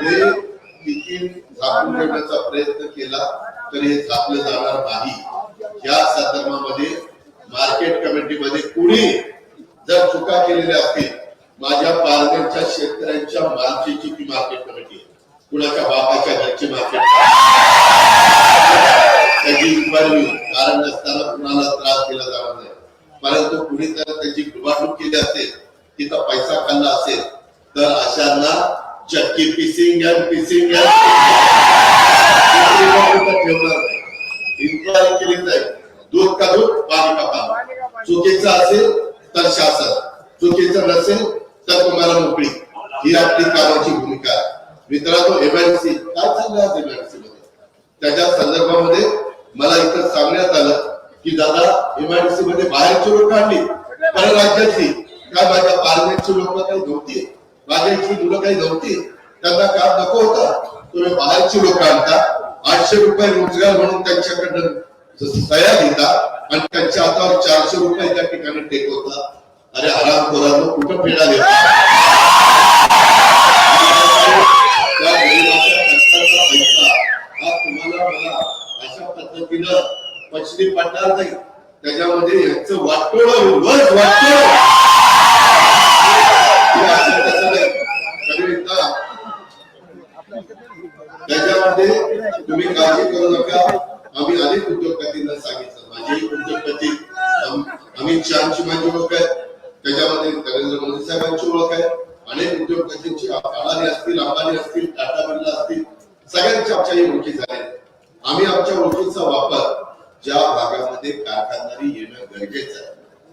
हे किती झाकून ठेवण्याचा प्रयत्न केला तरी हे झाकलं जाणार नाही। या संदर्भामध्ये मार्केट कमिटीमध्ये कुणी जर चुका केलेल्या असतील, माझ्या पालघरच्या शेतकऱ्यांच्या मालकीची ती मार्केट कमिटी आहे, कुणाच्या बापाच्या घरची मार्केट त्याची इन्क्वायरी कारण नसताना कुणाला त्रास दिला जाणार नाही। परंतु कुणी जर त्याची डुबाडूब केली असेल, तिथं पैसा खाल्ला असेल, तर अशांना चक्की पिसिंग ठेवणार नाही। इन्क्वायरी केली जाईल, दूध का दूध पाणी का पाणी। चुकीचं असेल तर शासन, चुकीचं नसेल तर तुम्हाला मोकळी, ही आपली कामाची भूमिका आहे। मित्रांनो, एमआयडीसी काय चाललं आहे एमआयडीसी मध्ये, त्याच्या संदर्भामध्ये मला इथं सांगण्यात आलं की दादा एमआयडीसी मध्ये बाहेरची लोक आणली, परराज्यातली, काय माझ्या पालघरची लोक काही नव्हती, माझ्या इथली मुलं काही नव्हती, त्यांना काम नको होतं, तुम्ही बाहेरची लोक आणता, 800 रुपये रोजगार म्हणून त्यांच्याकडनं सह्या घेता आणि त्यांच्या हातावर 400 रुपये त्या ठिकाणी टेकवता। अरे हरामखोरांनो, कुठं फेडा देता? त्या गरीबाच्या कष्टाचा पैसा हा तुम्हाला मला अशा पद्धतीनं पचनी पडणार नाही। त्याच्यामध्ये यांचं वाटोळ उभंच वाटोळ त्याच्यामध्ये तुम्ही काळजी करू नका। आम्ही अनेक उद्योगपतींना सांगितलं, माझी उद्योगपती अमित शहाची माझी ओळख आहे, त्याच्यामध्ये नरेंद्र मोदी साहेबांची ओळख आहे, अनेक उद्योगपतींची अडाणी असतील, अंबानी असतील, टाटा बिर्ला असतील, सगळ्यांची आमच्याही ओळखी झाल्या। आम्ही आमच्या ओळखीचा वापर ज्या भागामध्ये कारखानदारी येणं गरजेचं आहे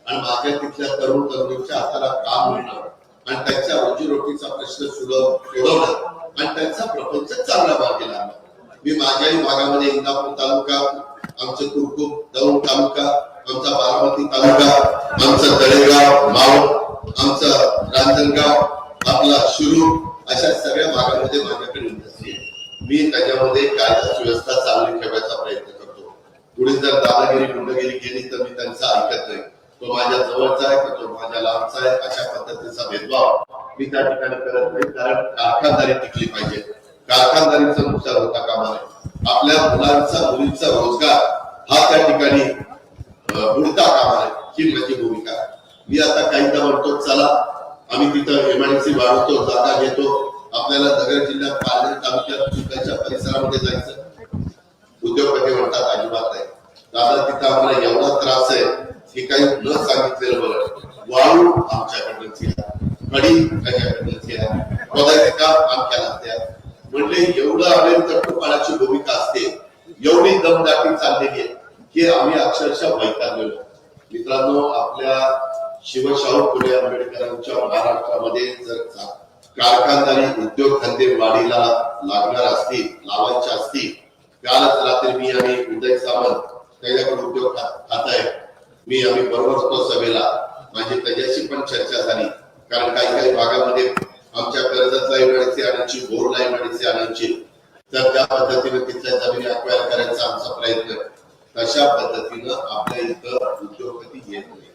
आणि माझ्या तिथल्या तरुण तरुणींच्या हाताला काम मिळणं आणि त्यांच्या रोजीरोटीचा प्रश्न सोडवणं आणि त्यांचा प्रपंच चांगला मार्गी लागणं। मी माझ्याही भागामध्ये इंदापूर तालुका, आमचं कुरकुम दौंड तालुका, आमचा बारामती तालुका, आमचं तळेगाव मावळ, आमचं रांजणगाव, आपला शिरूर, अशा सगळ्या भागामध्ये माझ्याकडे इंडस्ट्री आहे। मी त्याच्यामध्ये कायदा सुव्यवस्था चांगली ठेवायचा प्रयत्न करतो। पुढे जर दादागिरी गुंडगिरी केली तर मी त्यांचा ऐकत नाही, तो माझ्या जवळचा आहे तर तो माझ्या लांबचा आहे, अशा पद्धतीचा भेदभाव मी त्या ठिकाणी करत नाही। कारण कारखानदारी टिकली पाहिजे, कारखानदारीचं नुकसान होता कामा नये, आपल्या मुलांचा मुलींचा रोजगार हा त्या ठिकाणी बुडता कामा नये, ही माझी भूमिका आहे। मी आता काहीदा म्हणतो, चला आम्ही तिथं एमआयडीसी वाढवतो, जागा घेतो, आपल्याला नगर जिल्ह्यात पालघर तालुक्यात चिखलच्या परिसरामध्ये जायचं। उद्योगपती म्हणतात अजिबात नाही दादा, तिथं आम्हाला एवढा त्रास आहे हे काही न सांगितलेलं बरं। वाळू आमच्याकडनंच या, खडी त्याच्याकडनंच या, खोदायचे काम आमच्याला द्या, म्हणजे एवढं आम्ही तटपणाची भूमिका असते, एवढी दमदाटी चाललेली आहे की आम्ही अक्षरशः वैतागलेलो। मित्रांनो, आपल्या शिवशाहू फुले आंबेडकरांच्या महाराष्ट्रामध्ये जर कारखानदारी उद्योग धंदे वाढीला लागणार असतील, लावायचे असतील, कालच रात्री मी आणि उदय सामंत त्याच्याकडे उद्योग खात आहे, आम्ही बरोबर होतो सभेला, माझी त्याच्याशी पण चर्चा झाली। कारण काही भागामध्ये आमच्या कर्जतला एमआयडीसी आणायची, बोरला एमआयडीसी आणायची, तर त्या पद्धतीने तिथल्या जमिनी अक्वायर करायचा आमचा प्रयत्न आहे। तशा पद्धतीनं आपल्या इथं उद्योगपती येत नाही,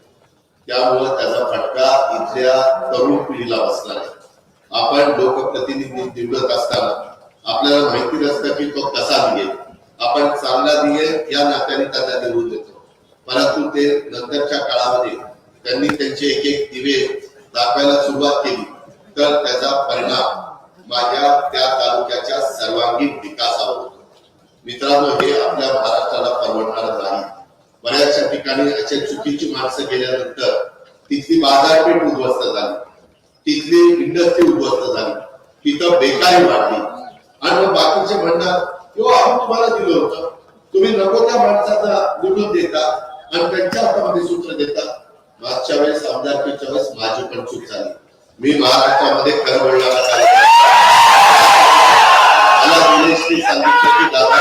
त्यामुळे त्याचा फटका इथल्या तरुण पिढीला बसणार आहे। आपण लोकप्रतिनिधी निवडत असताना आपल्याला माहिती नसतं की तो कसा निघेल, आपण चांगला निघेल या नात्याने त्यांना निवडून देतो, परंतु ते नंतरच्या काळामध्ये त्यांनी त्यांचे एक एक दिवे दाखवायला सुरुवात केली तर त्याचा परिणाम माझ्या त्या तालुक्याच्या सर्वांगीण विकासावर होतो। मित्रांनो, हे आपल्या महाराष्ट्राला परवडणार नाही। बऱ्याचशा ठिकाणी अशा चुकीची माणसं गेल्यानंतर तिथली बाजारपेठ उद्ध्वस्त झाली, तिथली इंडस्ट्री उद्ध्वस्त झाली, तिथं बेकारी वाढली आणि मग बाकीचे म्हणणार किंवा आम्ही तुम्हाला दिलं होतं, तुम्ही नको त्या माणसाचा निवडून देता आणि त्यांच्या हातामध्ये सूत्र देता। मागच्या वेळेस आमदारकीच्या वेळेस माझी पण चूक झाली, मी महाराष्ट्रामध्ये खरं बोलणारा कार्यक्रम मला दिनेशनी सांगितलं की दादा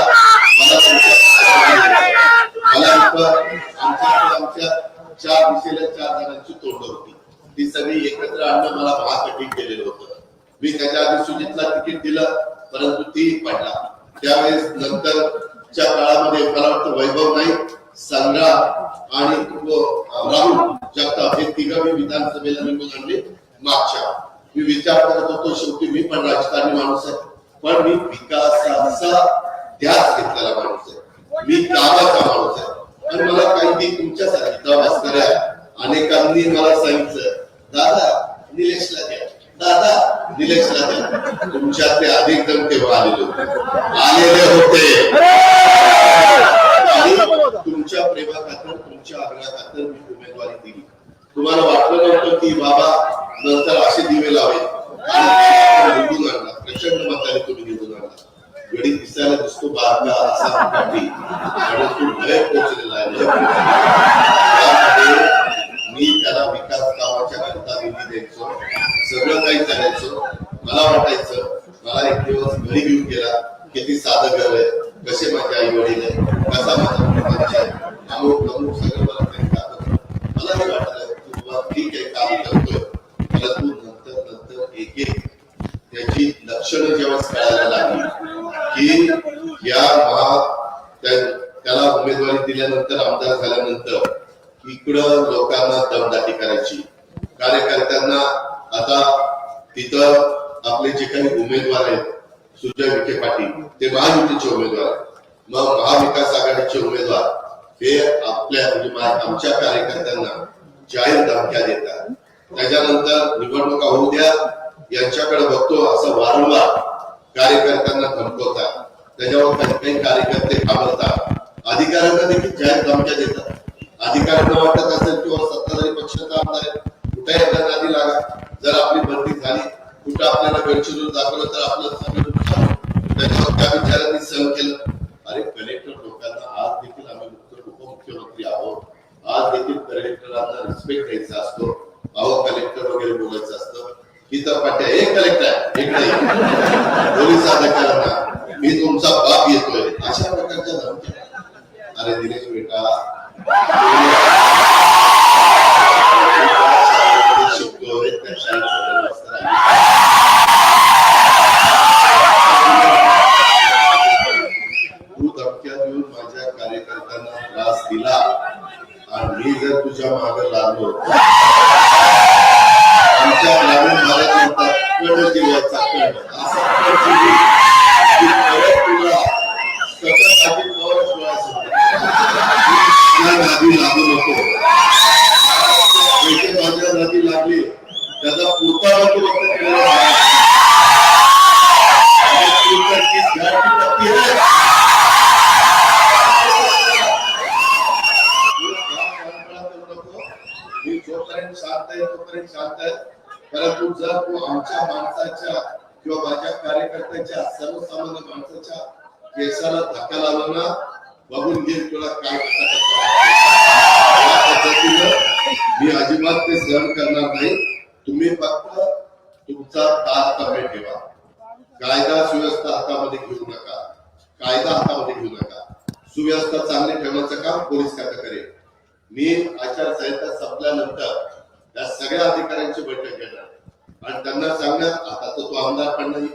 आमच्या 4 दिशेला 4 जणांची तोंड होती, ती सगळी एकत्र आणणं मला महाकठीण केलेलं होतं। मी त्याच्या आधी सुजितला तिकीट दिलं, परंतु ती पडला। त्यावेळेस नंतरच्या काळामध्ये मला वाटतं वैभव नाही, संग्राम आणि राहुल जगताप हे तिघं मी विधानसभेला निवडून आणले। मागच्या मी विचार करत होतो, शेवटी मी पण राजकारणी माणूस आहे, पण मी विकासाचा ध्यास घेतलेला माणूस आहे, मी कामाचा माणूस आहे. आणि मला काही तुमच्यासारखी वाचणाऱ्या अनेकांनी मला सांगितलं, दादा निलेशला द्या, दादा निलेशला द्या. तुमच्यातले अधिक जण तेव्हा आलेले होते आणि तुमच्या प्रेमाखातर, तुमच्या आग्रहाखातर मी उमेदवारी दिली. तुम्हाला वाटलं नव्हतं की बाबा नंतर असे दिवे लावेल, निवडून आणला, प्रचंड मताने तुम्ही निवडून आणला. वेळी दिसायला दिसतो बारका असा पाठी आणि तो भय पोचलेला आहे. मी त्याला विकास कामाच्या करता निधी द्यायचो, सगळं काही करायचो. मला वाटायचं, मला एक दिवस घरी घेऊन गेला, किती साधं घर आहे, कसे माझे आई वडील आहे, कसा माझा अमुक अमुक सगळं मला काही दाखवलं. मला हे वाटलं तू ठीक आहे काम करतोय, मला तू नंतर नंतर एक एक त्याची लक्षणं जेव्हा कळायला लागली की या त्याला उमेदवारी दिल्यानंतर, आमदार झाल्यानंतर इकडं लोकांना दमदाटी करायची, कार्यकर्त्यांना. आता तिथं आपले जे काही उमेदवार आहेत, सुजय विखे पाटील, ते महायुतीचे उमेदवार, मग महाविकास आघाडीचे उमेदवार, हे आपल्या म्हणजे आमच्या कार्यकर्त्यांना जाहीर धमक्या देतात. त्याच्यानंतर निवडणुका होऊ द्या यांच्याकडे बघतो असं वारंवार कार्यकर्त्यांना धमकवतात. त्याच्यावर काही काही कार्यकर्ते घाबरतात, अधिकाऱ्यांना देखील जाहीर धमक्या देतात. अधिकाऱ्यांना वाटत असेल किंवा सत्ताधारी पक्षाचा आमदार आहे, कुठे एकदा नादी लागा, जर आपली भरती झाली, कुठं आपल्याला गडचिरोली दाखवलं तर आपलं त्याच्यावर त्या विचारांनी सहन केलं. अरे कलेक्टर लोकांना आज देखील आम्ही उपमुख्यमंत्री आहोत, आज देखील कलेक्टरांना रिस्पेक्ट द्यायचा असतो. अहो कलेक्टर वगैरे बोलायचं असतं, ही तर पाट्या एक कलेक्टर आहे, एक नाही, पोलीस अधिकाऱ्यांना मी तुमचा बाप येतोय, अशा प्रकारच्या धमक्या. अरे दिनेश बेटा, शिकतोय त्या शाळेत तू धमक्या देऊन माझ्या कार्यकर्त्यांना त्रास दिला आणि मी जर तुझ्या मागे लागलो, आमच्या ग्रामीण भागात कड जिल्ह्याचा कड नादी लागू नको, माझ्या नादी लागली त्याचा पुरता नको व्यक्त केलेला मी जोपर्यंत शांत आहे तोपर्यंत शांत आहे. परंतु जर तू आमच्या माणसाच्या किंवा माझ्या कार्यकर्त्याच्या, सर्वसामान्य माणसाच्या केसाला धक्का लावला ना, बघून घे तुला काय पद्धतीनं मी अजिबात ते सहन करणार नाही. तुम्ही फक्त तुमचा तारतम्य ठेवा, कायदा सुव्यवस्था हातामध्ये घेऊ नका, कायदा हातामध्ये घेऊ नका. सुव्यवस्था चांगली ठेवण्याचं काम पोलीस खातं करेल. मी आचारसंहिता संपल्यानंतर त्या सगळ्या अधिकाऱ्यांची बैठक घेणार आणि त्यांना सांगणार, आता तो आमदार पण नाही,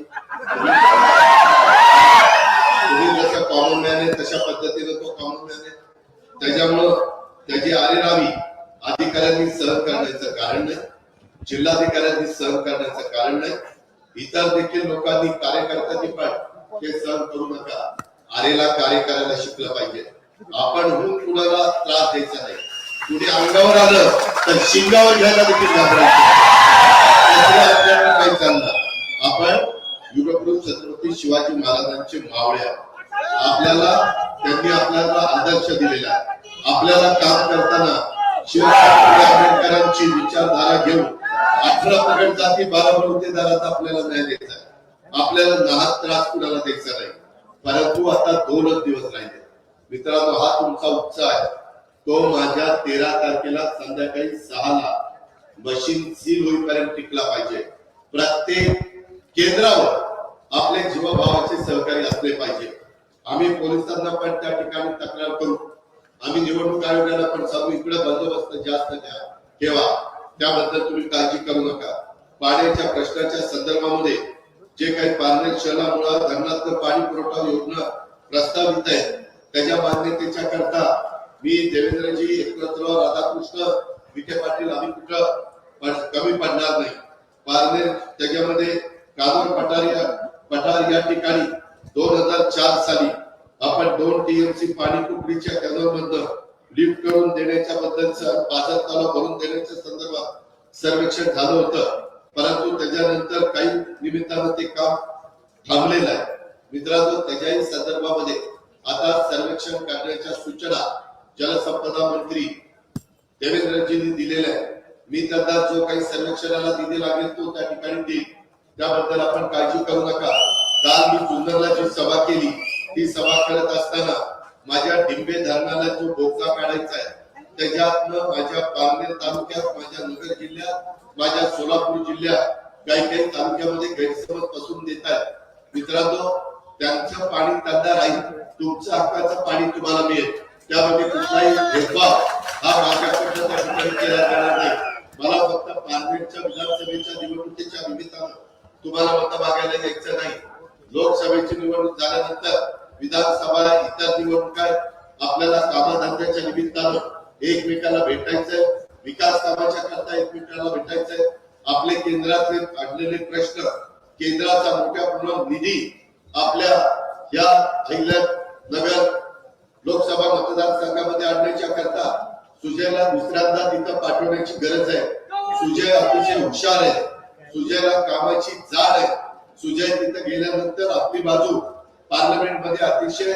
तुम्ही जसं कॉमन मॅन आहे तशा पद्धतीने तो कॉमन मॅन आहे. त्याच्यामुळं त्याची आरेरावी अधिकाऱ्यांनी सहन करण्याचं कारण नाही, जिल्हाधिकाऱ्यांनी सहन करण्याचं कारण नाही, इतर देखील लोकांनी, कार्यकर्त्यांनी पण ते सहन करू नका. आरेला कार्य करायला शिकलं पाहिजे. आपण कुणाला त्रास द्यायचा नाही. कुणी अंगावर आलं तर शिंगावर घ्यायला देखील घाबरायचं काही चालणार. आपण युगपुरुष छत्रपती शिवाजी महाराजांचे मावळे, त्यांनी आपल्याला आदर्श दिलेला आहे. आपल्याला काम करताना शिवशास्त्री आंबेडकरांची विचारधारा घेऊन 18 पगड जाती 12 बलुतेदारात आपल्याला न्याय द्यायचा आहे. आपल्याला नाहक त्रास कुणाला द्यायचा नाही. परंतु आता 2च दिवस राहिले मित्रांनो. हा तुमचा उत्साह आहे, तो माझ्या 13 तारखेला संध्याकाळी 6ला मशीन सील होईपर्यंत टिकला पाहिजे. प्रत्येक केंद्रावर आपले जीवभावाचे सहकारी असले पाहिजे. आम्ही पोलिसांना पण त्या ठिकाणी तक्रार करू, आम्ही निवडणूक आयोगाला पण सांगू, इकडे बंदोबस्त जास्त ठेवा. त्याबद्दल तुम्ही काळजी करू नका. पाण्याच्या प्रश्नाच्या संदर्भामध्ये जे काही पारनेर शहरामुळे धरणातलं पाणी पुरवठा योजना प्रस्तावित आहे, त्याच्या मान्यतेच्या करता मी देवेंद्रजी, एकनाथराव, राधाकृष्ण विखे पाटील आम्ही कुठं कमी पडणार नाही. पारनेर त्याच्यामध्ये कादर पठार या ठिकाणी 2004 साली आपण 2 टीएमसी पाणी कुकडीच्या कॅनॉल मधनं लिफ्ट करून देण्याच्या बद्दलचं पाझर तलाव भरून देण्याच्या संदर्भात सर्वेक्षण झालं होतं, परंतु त्याच्यानंतर काही निमित्तानं ते काम थांबलेलं आहे. मित्रांनो, त्याच्याही संदर्भामध्ये आता सर्वेक्षण करण्याच्या सूचना जलसंपदा मंत्री देवेंद्रजींनी दिलेल्या आहे. मी त्यांना जो काही सर्वेक्षणाला निधी लागेल तो त्या ठिकाणी देईल, त्याबद्दल आपण काळजी करू नका. काल मी जुन्नरला जी सभा केली ती सभा करत असताना माझ्या डिंबे धरणाला जो बोगदा काढायचा आहे त्याच्यातनं माझ्या पारनेर तालुक्यात, माझ्या नगर जिल्ह्यात, माझ्या सोलापूर जिल्ह्यात काही तालुक्यामध्ये गैरसमज पसरून देत आहेत. मित्रांनो, त्यांचं पाणी त्यांना राहील, तुमचं हक्काचं पाणी तुम्हाला मिळेल, त्यामध्ये कुठलाही भेदभाव हा माझ्याकडनं त्या ठिकाणी केला जाणार नाही. मला फक्त पारनेरच्या विधानसभेच्या निवडणुकीच्या निमित्तानं तुम्हाला मत मागायला यायचं नाही. लोकसभेची निवडणूक झाल्यानंतर विधानसभा इतर निवडणुका आपल्याला कामधंद्याच्या निमित्तानं एकमेकाला भेटायचंय, विकास कामाच्या करता एकमेकाला भेटायचंय. आपले केंद्रातले अडलेले प्रश्न, केंद्राचा मोठ्या प्रमाणात निधी आपल्या या अहिल्यानगर लोकसभा मतदारसंघामध्ये आणण्याच्या करता सुजयला दुसऱ्यांदा तिथं पाठवण्याची गरज आहे. सुजय अतिशय हुशार आहे, सुजयला कामाची जाण आहे. सुजय तिथं गेल्यानंतर आपली बाजू पार्लमेंट मध्ये अतिशय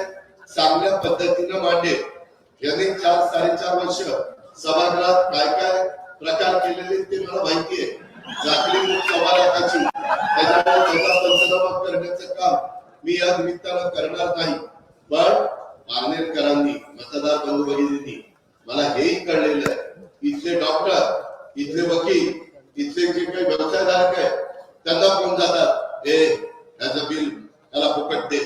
चांगल्या पद्धतीनं मांडेल. यांनी 4-4.5 वर्ष सभागृहात काय काय प्रकार केलेले ते मला माहिती आहे. जागली लोकसभा लाखाची, त्याच्यामुळे त्याचा पंचनामा करण्याचं काम मी या निमित्तानं करणार नाही. पण पारनेरकरांनी, मतदार बंधू भगिनींनी मला हेही कळलेलं आहे, इथले डॉक्टर, इथले वकील, इथले जे काही व्यवसायधारक आहे त्यांना फोन जातात, याचं बिल त्याला फुकट दे,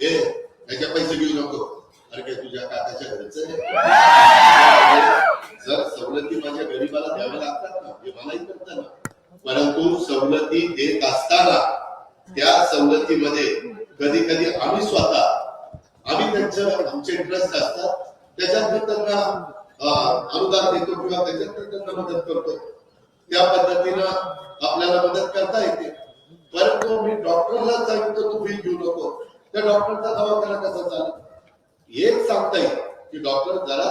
याचे पैसे घेऊ नको. अरे काय तुझ्या काकाच्या घरचं जर सवलती माझ्या गरीबाला द्याव्या लागतात ना, हे मलाही करतात ना, परंतु सवलती देत असताना त्या सवलतीमध्ये कधी कधी आम्ही त्यांचं आमचे इंटरेस्ट असतात त्याच्यात त्यांना अनुदान देतो किंवा त्याच्यात त्यांना मदत करतो. त्या पद्धतीनं आपल्याला मदत करता येते. परंतु मी डॉक्टरला सांगितलं तू बिल घेऊ नको, त्या डॉक्टरचा दवाखाना कसा चालेल? एक सांगता येईल की डॉक्टर जरा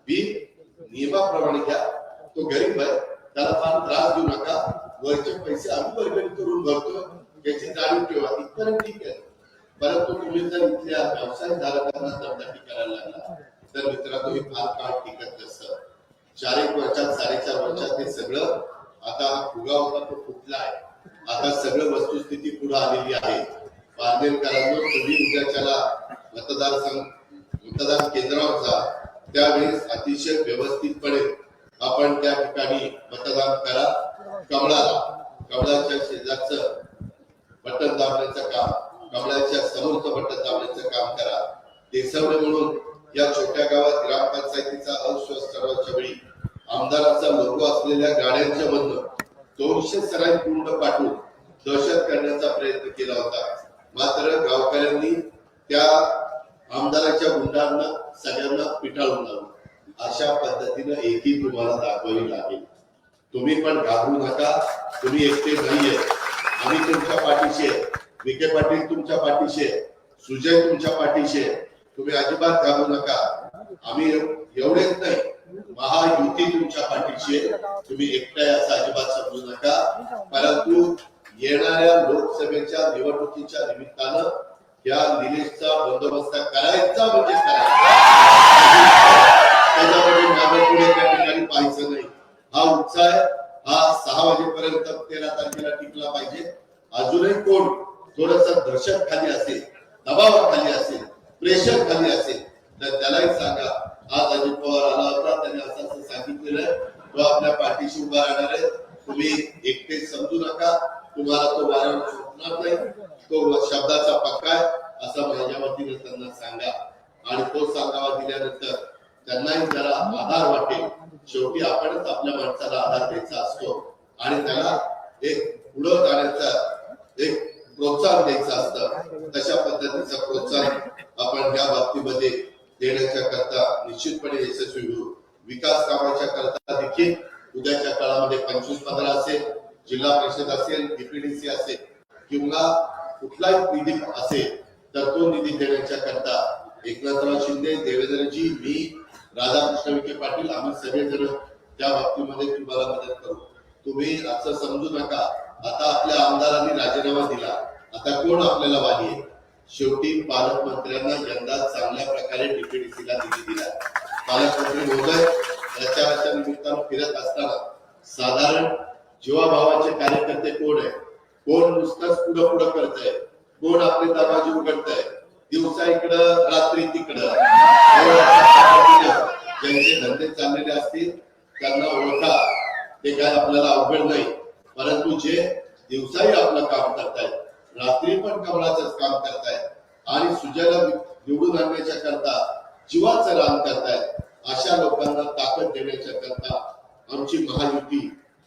बिल नियमाप्रमाणे घ्या, तो गरीब आहे, त्याला फार त्रास देऊ नका, वरचे पैसे आम्ही वर्गणी करून भरतो याची जाणीव ठेवा, इथपर्यंत ठीक आहे. परंतु तुम्ही जर इथल्या व्यवसायधारकांना दमदाटी करायला लागला तर मित्रांनो हे फार काळ टिकत नसतं. 4-1 वर्षात 4.5 वर्षात हे सगळं आता फुगा होता तो फुटला आहे. आता सगळं वस्तुस्थिती पुढे आलेली आहे. पारनेरकरांनो, तुम्ही उद्याच्याला मतदान केंद्रावर जा, त्यावेळेस अतिशय व्यवस्थितपणे आपण त्या ठिकाणी मतदान करा. कमळाच्या शेजारचं बटन दाबण्याचं काम, कमळाच्या समोरचं बटन दाबण्याचं काम करा. देसवडे म्हणून या छोट्या गावात ग्रामपंचायतीचा अविश्वास वेळी आमदाराचा लोगो असलेल्या गाड्यांच्या मधनं 200 सराई पूर्ण पाठवून दहशत करण्याचा प्रयत्न केला होता. मात्र गावकऱ्यांनी त्या आमदाराच्या गुंडांना सगळ्यांना पिटाळून लावलं. अशा पद्धतीनं एकी तुम्हाला दाखवावी लागेल. तुम्ही पण घाबरू नका, तुम्ही एकटे नाहीये, आम्ही तुमच्या पाठीशी आहे. विखे पाटील तुमच्या पाठीशी आहे, सुजय तुमच्या पाठीशी आहे. तुम्ही अजिबात घाबरू नका. आम्ही एवढेच नाही, महायुती तुमच्या पाठीशी आहे. तुम्ही एकटे असं अजिबात समजू नका. परंतु येणाऱ्या लोकसभेच्या निवडणुकीच्या निमित्तानं या निलेशचा बंदोबस्त करायचा म्हणजे करायचा, त्याच्यामध्ये मागे पुढे त्या ठिकाणी पाहायचं नाही. हा उत्साह हा 6 वाजेपर्यंत 13 तारखेला टिकला पाहिजे. अजूनही कोण थोडस दहशत खाली असेल, दबावाखाली असेल, प्रेशर खाली असेल तर त्यालाही सांगा. आज अजित पवार आला होता, त्याने असं सांगितलेलं, तो आपल्या पाठीशी उभा राहणार आहे. तुम्ही एकटे समजू नका, तुम्हाला तो वारंवार सुटणार नाही, तो शब्दाचा पक्का आहे असं माझ्या वतीने त्यांना सांगा. आणि तो सांगावा दिल्यानंतर त्यांनाही जरा आधार वाटेल. शेवटी आपणच आपल्या माणसाला आधार द्यायचा असतो आणि त्याला एक पुढे जाण्याचा एक प्रोत्साहन द्यायचं असतं. तशा पद्धतीचं प्रोत्साहन आपण या बाबतीमध्ये देण्याच्या करता निश्चितपणे यशस्वी होऊ. विकास कामाच्या करता देखील उद्याच्या काळामध्ये 25-15 असेल, जिल्हा परिषद असेल, डीपीडीसी असेल किंवा कुठलाही निधी असेल तर तो निधी देण्याच्या करता एकनाथराव शिंदे, देवेंद्रजी, मी, राधाकृष्ण विखे पाटील आम्ही सगळेजण त्या बाबतीमध्ये तुम्हाला मदत करू. तुम्ही असं समजू नका आता आपल्या आमदारांनी राजीनामा दिला, आता कोण आपल्याला वाली आहे. शेवटी पालकमंत्र्यांना यंदा चांगल्या प्रकारे डीपीडीसीला निधी दिला. पालकमंत्री महोदय प्रचाराच्या निमित्तानं फिरत असताना साधारण जीवाभावाचे कार्यकर्ते कोण आहे, कोण नुसतंच पुढं पुढं करताय, कोण आपले दरवाजे उघडताय, दिवसा इकडं रात्री तिकडं, ज्यांचे धंदे चाललेले असतील त्यांना ओळखा. ते काय आपल्याला अवघड नाही, परंतु जे दिवसाही आपलं काम करतायत, रात्री पण कमळाचंच काम करतायत आणि सुजयला निवडून आणण्याच्या करता जीवाचं रान करतायत, अशा लोकांना ताकद देण्याच्या करता आमची महायुती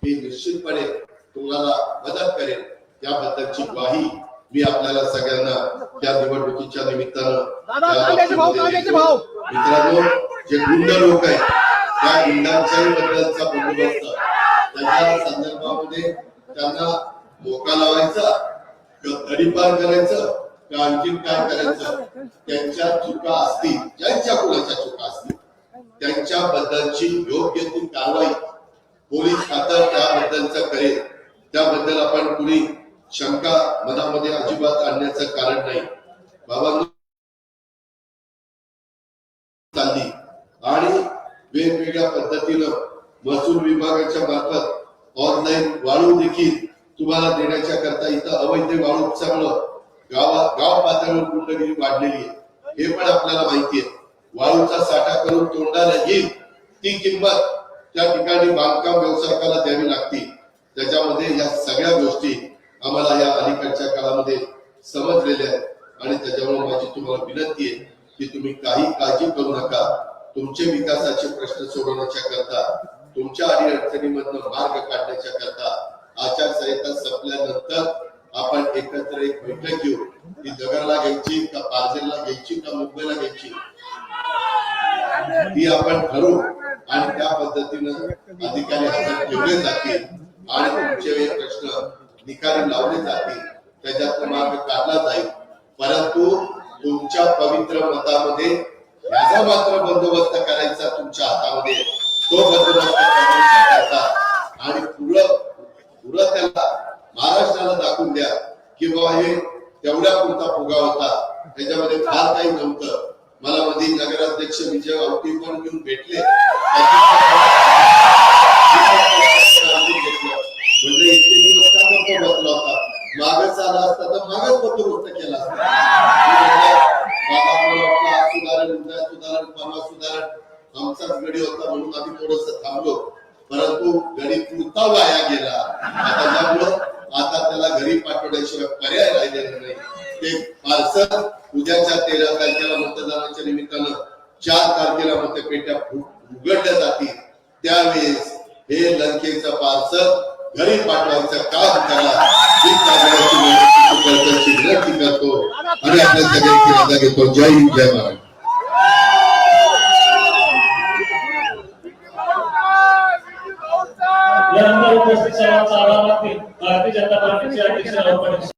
ही निश्चितपणे तुम्हाला मदत करेल. त्याबद्दलची ग्वाही मी आपल्याला सगळ्यांना त्या निवडणुकीच्या निमित्तानं मित्रांनो, जे गुंड लोक आहेत त्या गुंडांच्याही बद्दलचा बंदोबस्त त्याच्या संदर्भामध्ये त्यांना मोका लावायचा, तडीपार करायचं का आणखीन काय करायचं, त्यांच्या चुका असतील, ज्यांच्या कुणाच्या चुका असतील त्यांच्याबद्दलची योग्य ती कारवाई पोलीस खातं त्याबद्दलच करेल. त्याबद्दल आपण कुणी शंका मनामध्ये अजिबात आणण्याचं कारण नाही. बाबांनो चालली आणि वेगवेगळ्या पद्धतीनं महसूल विभागाच्या मार्फत ऑनलाईन वाळू देखील तुम्हाला देण्याच्या करता इथं अवैध वाळू सगळं गाव पातळीवर गुंडगिरी वाढलेली आहे, हे पण आपल्याला माहिती आहे. वाळूचा साठा करून तोंडाला येईल ती किंमत त्या ठिकाणी बांधकाम व्यावसायिकाला द्यावी लागते. त्याच्यामध्ये या सगळ्या गोष्टी आम्हाला या अलीकडच्या काळामध्ये समजलेल्या आहेत आणि त्याच्यामुळे माझी तुम्हाला विनंती आहे की तुम्ही काही काळजी करू नका. तुमचे विकासाचे प्रश्न सोडवण्याच्या करता, तुमच्या अडीअडचणीमधनं मार्ग काढण्याच्या करता आचारसंहिता संपल्यानंतर आपण एकत्र एक बैठक घेऊ. ती नगरला घ्यायची का पारजेलला घ्यायची का मुंबईला घ्यायची ती आपण ठरवू आणि त्या पद्धतीनं अधिकारी हजर ठेवले जातील आणि तुमचे प्रश्न निकाली लावले जातील, त्याच्यात मार्ग काढला जाईल. परंतु तुमच्या पवित्र मतामध्ये याचा मात्र बंदोबस्त करायचा तुमच्या हातामध्ये, तो बंदोबस्त करण्याचा आणि पुढं त्याला महाराष्ट्राला दाखवून द्या की बाबा हे तेवढ्या पुरता फुगा होता, त्याच्यामध्ये फार काही नव्हतं. मला मध्ये नगराध्यक्ष विजय आवटी पण घेऊन भेटले, म्हणजे इतके दिवस का नको बसला होता, मागच आला असता तर मागच बंदोबस्त केला असता. सुधारण परवा सुधारण आमचाच गडी होता म्हणून आम्ही थोडस थांबलो, परंतु गडी पुरता वाया गेला. आता त्यामुळं आता त्याला घरी पाठवण्याशिवाय पर्याय राहिलेला नाही. ते पार्सल उद्याच्या 13 तारखेला मतदानाच्या निमित्तानं 4 तारखेला मतपेट्या उघडल्या जातील. त्यावेळेस हे लंकेचं पार्सल घरी पाठवायचं काम करा ही विनंती करतो आणि आपल्या सगळ्यांची रजा घेतो. जय हिंद, जय महाराष्ट्र. यानंतर उपस्थित सर्वांचा आभार मानते भारतीय जनता पार्टीचे अध्यक्ष